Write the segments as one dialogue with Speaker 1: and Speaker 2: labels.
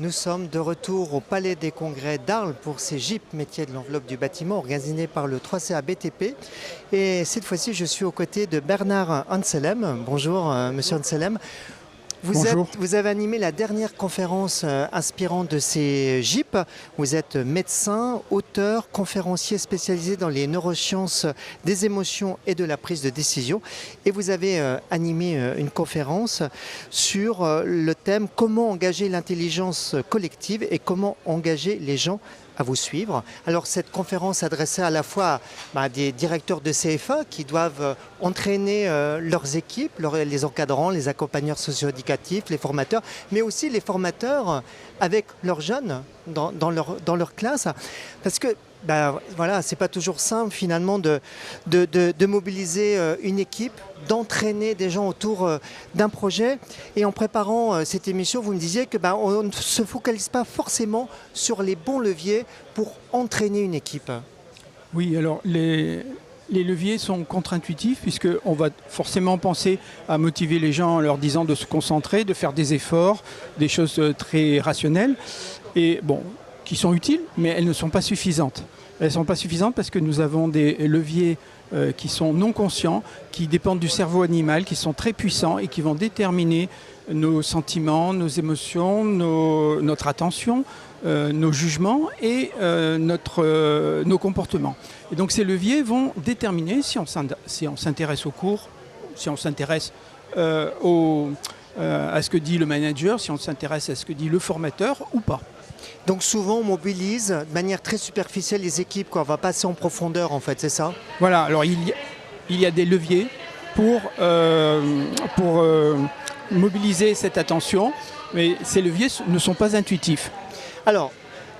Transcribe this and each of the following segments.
Speaker 1: Nous sommes de retour au Palais des Congrès d'Arles pour ces GIP métiers de l'enveloppe du bâtiment organisés par le 3CA BTP. Et cette fois-ci, je suis aux côtés de Bernard Anselem. Bonjour, monsieur Anselem. Vous avez animé la dernière conférence inspirante de ces GIP. Vous êtes médecin, auteur, conférencier spécialisé dans les neurosciences des émotions et de la prise de décision. Et vous avez animé une conférence sur le thème « Comment engager l'intelligence collective et comment engager les gens à vous suivre ». Alors cette conférence s'adressait à la fois à des directeurs de CFA qui doivent entraîner leurs équipes, les encadrants, les accompagneurs socio-éducatifs, les formateurs, mais aussi les formateurs avec leurs jeunes dans leur classe. Parce que voilà, c'est pas toujours simple finalement de mobiliser une équipe, d'entraîner des gens autour d'un projet. Et en préparant cette émission, vous me disiez que on ne se focalise pas forcément sur les bons leviers pour entraîner une équipe.
Speaker 2: Oui, alors les leviers sont contre-intuitifs puisqu'on va forcément penser à motiver les gens en leur disant de se concentrer, de faire des efforts, des choses très rationnelles et bon, qui sont utiles, mais elles ne sont pas suffisantes. Elles ne sont pas suffisantes parce que nous avons des leviers qui sont non conscients, qui dépendent du cerveau animal, qui sont très puissants et qui vont déterminer nos sentiments, nos émotions, notre attention, nos jugements et nos comportements. Et donc ces leviers vont déterminer si on s'intéresse au cours, si on s'intéresse à ce que dit le manager, si on s'intéresse à ce que dit le formateur ou pas.
Speaker 1: Donc souvent on mobilise de manière très superficielle les équipes, quoi. On va passer en profondeur en fait, c'est ça?
Speaker 2: Voilà, alors il y a des leviers pour mobiliser cette attention, mais ces leviers ne sont pas intuitifs.
Speaker 1: Alors,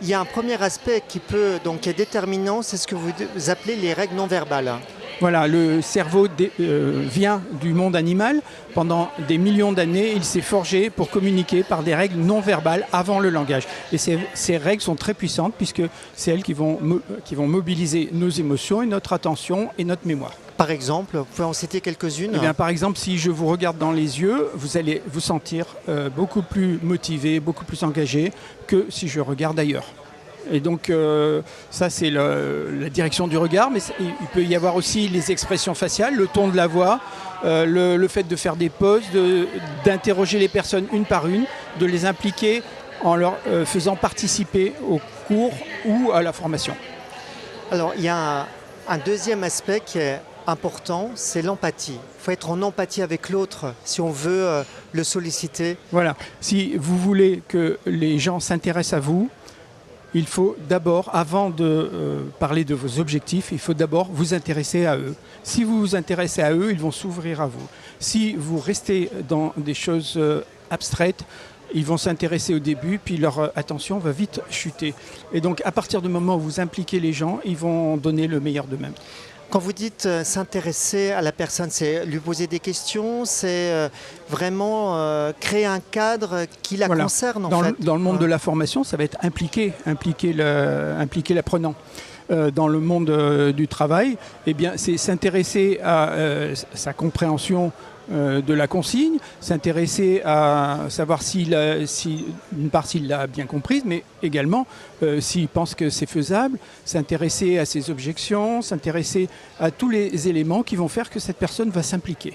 Speaker 1: il y a un premier aspect qui est déterminant, c'est ce que vous appelez les règles non verbales.
Speaker 2: Voilà, le cerveau vient du monde animal. Pendant des millions d'années, il s'est forgé pour communiquer par des règles non verbales avant le langage. Et ces règles sont très puissantes puisque c'est elles qui vont mobiliser nos émotions et notre attention et notre mémoire.
Speaker 1: Par exemple, vous pouvez en citer quelques-unes?
Speaker 2: Eh bien, par exemple, si je vous regarde dans les yeux, vous allez vous sentir beaucoup plus motivé, beaucoup plus engagé que si je regarde ailleurs. Et donc ça c'est la direction du regard, mais il peut y avoir aussi les expressions faciales, le ton de la voix, le fait de faire des pauses, d'interroger les personnes une par une, de les impliquer en leur faisant participer au cours ou à la formation.
Speaker 1: Alors il y a un deuxième aspect qui est important, c'est l'empathie. Il faut être en empathie avec l'autre si on veut le solliciter.
Speaker 2: Voilà, si vous voulez que les gens s'intéressent à vous, il faut d'abord, avant de parler de vos objectifs, il faut d'abord vous intéresser à eux. Si vous vous intéressez à eux, ils vont s'ouvrir à vous. Si vous restez dans des choses abstraites, ils vont s'intéresser au début, puis leur attention va vite chuter. Et donc, à partir du moment où vous impliquez les gens, ils vont donner le meilleur d'eux-mêmes.
Speaker 1: Quand vous dites s'intéresser à la personne, c'est lui poser des questions, c'est vraiment créer un cadre qui la concerne en fait.
Speaker 2: Dans le monde de la formation, ça va être impliquer l'apprenant. Dans le monde du travail, eh bien, c'est s'intéresser à sa compréhension de la consigne, s'intéresser à savoir d'une part s'il l'a bien comprise, mais également s'il pense que c'est faisable, s'intéresser à ses objections, s'intéresser à tous les éléments qui vont faire que cette personne va s'impliquer.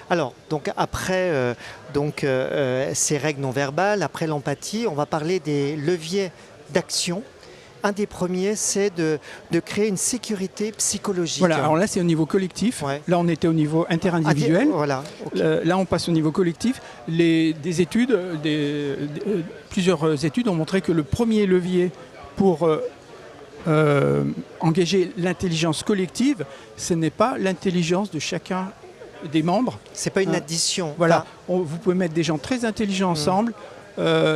Speaker 1: Alors, donc après ces règles non verbales, après l'empathie, on va parler des leviers d'action. Un des premiers, c'est de créer une sécurité psychologique.
Speaker 2: Voilà, alors là c'est au niveau collectif, ouais. Là on était au niveau interindividuel,
Speaker 1: voilà, okay.
Speaker 2: Là on passe au niveau collectif. Plusieurs études ont montré que le premier levier pour engager l'intelligence collective, ce n'est pas l'intelligence de chacun des membres.
Speaker 1: C'est pas une addition.
Speaker 2: Voilà, vous pouvez mettre des gens très intelligents ensemble,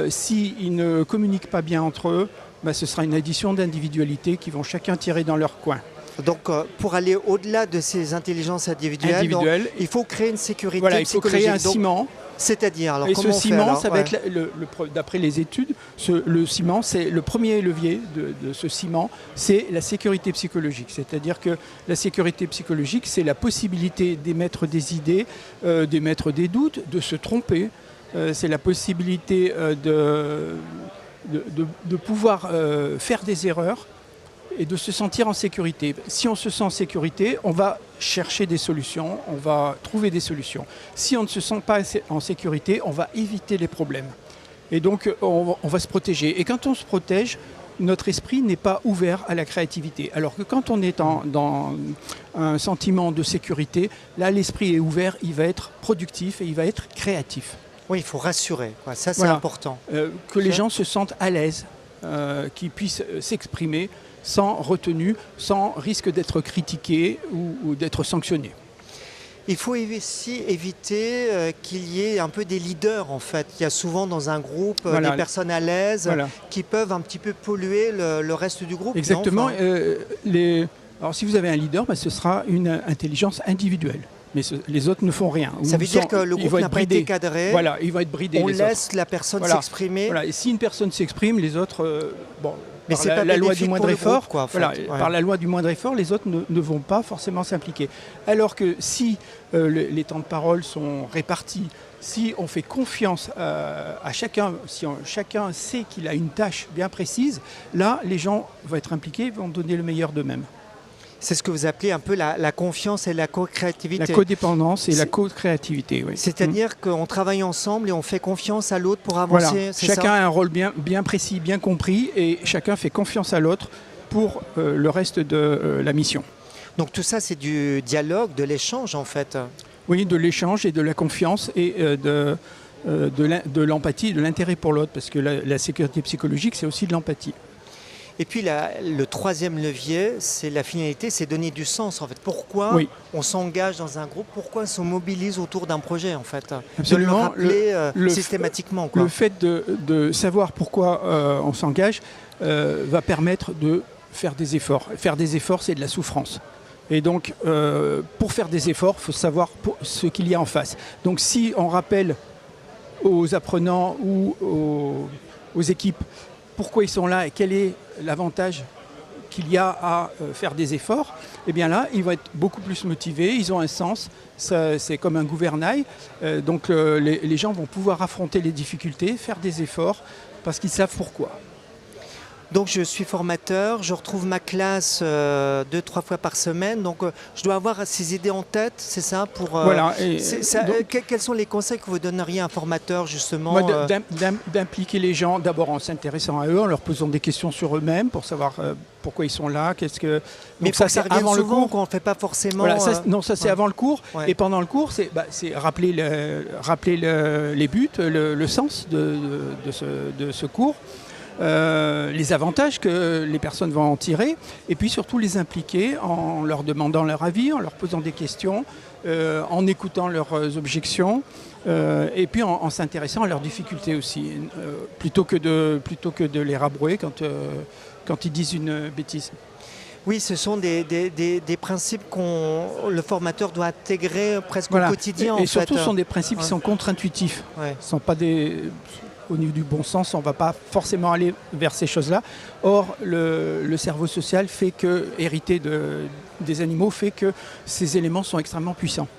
Speaker 2: s'ils ne communiquent pas bien entre eux, ce sera une addition d'individualités qui vont chacun tirer dans leur coin.
Speaker 1: Donc pour aller au-delà de ces intelligences individuelles, donc, il faut créer une sécurité psychologique.
Speaker 2: Il faut créer un ciment.
Speaker 1: C'est-à-dire, alors
Speaker 2: et
Speaker 1: comment
Speaker 2: ce ciment, ça va être, d'après les études, le ciment, c'est le premier levier de ce ciment, c'est la sécurité psychologique. C'est-à-dire que la sécurité psychologique, c'est la possibilité d'émettre des idées, d'émettre des doutes, de se tromper, c'est la possibilité de pouvoir faire des erreurs et de se sentir en sécurité. Si on se sent en sécurité, on va chercher des solutions, on va trouver des solutions. Si on ne se sent pas en sécurité, on va éviter les problèmes. Et donc, on va se protéger. Et quand on se protège, notre esprit n'est pas ouvert à la créativité. Alors que quand on est dans un sentiment de sécurité, là, l'esprit est ouvert, il va être productif et il va être créatif.
Speaker 1: Oui, il faut rassurer, quoi. Ça c'est
Speaker 2: Voilà.
Speaker 1: important.
Speaker 2: Que les gens se sentent à l'aise, qu'ils puissent s'exprimer sans retenue, sans risque d'être critiqués ou d'être sanctionnés.
Speaker 1: Il faut aussi éviter qu'il y ait un peu des leaders en fait. Il y a souvent dans un groupe
Speaker 2: Voilà.
Speaker 1: des personnes à l'aise
Speaker 2: Voilà.
Speaker 1: qui peuvent un petit peu polluer le reste du groupe.
Speaker 2: Exactement.
Speaker 1: Non, enfin,
Speaker 2: Alors si vous avez un leader, ce sera une intelligence individuelle. Mais les autres ne font rien.
Speaker 1: ça veut dire que le groupe n'a pas été cadré.
Speaker 2: Voilà, il va être bridé.
Speaker 1: On
Speaker 2: les
Speaker 1: laisse
Speaker 2: autres.
Speaker 1: la personne
Speaker 2: Voilà.
Speaker 1: s'exprimer.
Speaker 2: Voilà. Et si une personne s'exprime, les autres,
Speaker 1: Mais
Speaker 2: par
Speaker 1: c'est pas
Speaker 2: la loi
Speaker 1: bénéfique
Speaker 2: du moindre
Speaker 1: pour le
Speaker 2: effort,
Speaker 1: groupe, quoi, en fait.
Speaker 2: voilà,
Speaker 1: Ouais.
Speaker 2: par la loi du moindre effort, les autres ne vont pas forcément s'impliquer. Alors que si les temps de parole sont répartis, si on fait confiance à chacun, si chacun sait qu'il a une tâche bien précise, là, les gens vont être impliqués, vont donner le meilleur d'eux-mêmes.
Speaker 1: C'est ce que vous appelez un peu la confiance et la co-créativité.
Speaker 2: La codépendance et la
Speaker 1: C'est-
Speaker 2: co-créativité, oui.
Speaker 1: C'est-à-dire qu'on travaille ensemble et on fait confiance à l'autre pour
Speaker 2: Voilà.
Speaker 1: avancer. C'est
Speaker 2: Chacun
Speaker 1: ça
Speaker 2: a un rôle bien précis, bien compris, et chacun fait confiance à l'autre pour le reste de la mission.
Speaker 1: Donc tout ça, c'est du dialogue, de l'échange en fait.
Speaker 2: Oui, de l'échange et de la confiance et de l'empathie, de l'intérêt pour l'autre, parce que la sécurité psychologique, c'est aussi de l'empathie.
Speaker 1: Et puis le troisième levier, c'est la finalité, c'est donner du sens en fait. Pourquoi
Speaker 2: Oui.
Speaker 1: on s'engage dans un groupe, pourquoi on se mobilise autour d'un projet en fait.
Speaker 2: Absolument.
Speaker 1: De le rappeler
Speaker 2: Le-
Speaker 1: systématiquement. Quoi.
Speaker 2: Le fait de savoir pourquoi on s'engage va permettre de faire des efforts. Faire des efforts, c'est de la souffrance. Et donc, pour faire des efforts, il faut savoir ce qu'il y a en face. Donc, si on rappelle aux apprenants ou aux équipes pourquoi ils sont là et quel est l'avantage qu'il y a à faire des efforts, eh bien là, ils vont être beaucoup plus motivés, ils ont un sens, c'est comme un gouvernail. Donc les gens vont pouvoir affronter les difficultés, faire des efforts, parce qu'ils savent pourquoi.
Speaker 1: Donc je suis formateur, je retrouve ma classe 2-3 fois par semaine, donc je dois avoir ces idées en tête, c'est ça pour,
Speaker 2: Voilà. Et,
Speaker 1: quels sont les conseils que vous donneriez à un formateur justement
Speaker 2: moi, d'impliquer les gens d'abord en s'intéressant à eux, en leur posant des questions sur eux-mêmes pour savoir pourquoi ils sont là,
Speaker 1: Mais
Speaker 2: donc ça
Speaker 1: ça
Speaker 2: c'est
Speaker 1: revient
Speaker 2: avant le
Speaker 1: souvent
Speaker 2: cours.
Speaker 1: qu'on ne fait pas forcément...
Speaker 2: Voilà, ça c'est
Speaker 1: ouais.
Speaker 2: avant le cours.
Speaker 1: Ouais.
Speaker 2: Et pendant le cours, c'est rappeler les buts, le sens de ce cours, les avantages que les personnes vont en tirer, et puis surtout les impliquer en leur demandant leur avis, en leur posant des questions, en écoutant leurs objections, et puis en s'intéressant à leurs difficultés aussi, plutôt que de les rabrouer quand ils disent une bêtise.
Speaker 1: Oui, ce sont des principes que le formateur doit intégrer presque
Speaker 2: Voilà.
Speaker 1: au quotidien.
Speaker 2: Et
Speaker 1: en
Speaker 2: surtout,
Speaker 1: fait.
Speaker 2: ce sont des principes qui
Speaker 1: Ouais.
Speaker 2: sont contre-intuitifs.
Speaker 1: Ouais.
Speaker 2: Ce sont pas au niveau du bon sens, on ne va pas forcément aller vers ces choses-là. Or, le cerveau social fait que, hérité des animaux, fait que ces éléments sont extrêmement puissants.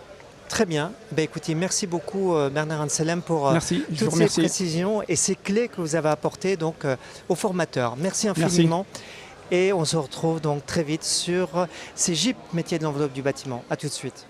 Speaker 1: Très bien. Ben, écoutez, merci beaucoup Bernard Anselem pour
Speaker 2: Merci, je vous
Speaker 1: toutes ces
Speaker 2: remercie.
Speaker 1: précisions et ces clés que vous avez apportées donc, aux formateurs. Merci infiniment. Et on se retrouve donc très vite sur ces GIP métiers de l'enveloppe du bâtiment. À tout de suite.